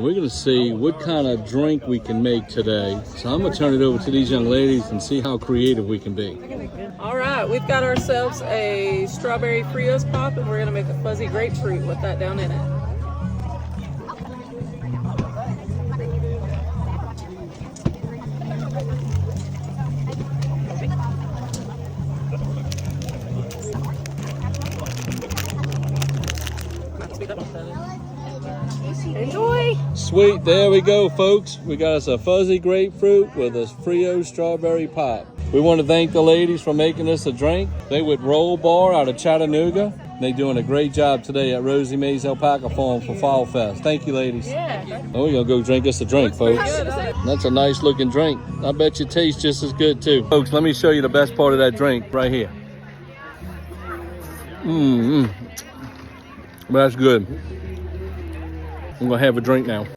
We're gonna see what kind of drink we can make today. So I'm gonna turn it over to these young ladies and see how creative we can be. All right, we've got ourselves a strawberry Frios pop, and we're gonna make a fuzzy grapefruit with that down in it. Enjoy! Sweet, there we go, folks. We got us a fuzzy grapefruit with a Frios strawberry pop. We want to thank the ladies for making us a drink. They with RollBar out of Chattanooga. They're doing a great job today at Rosie Mae's Alpaca Farm for Fall Fest. Thank you, ladies. Yeah. Oh, we're gonna go drink us a drink, folks. That's a nice looking drink. I bet you tastes just as good too. Folks, let me show you the best part of that drink right here. That's good. I'm gonna have a drink now.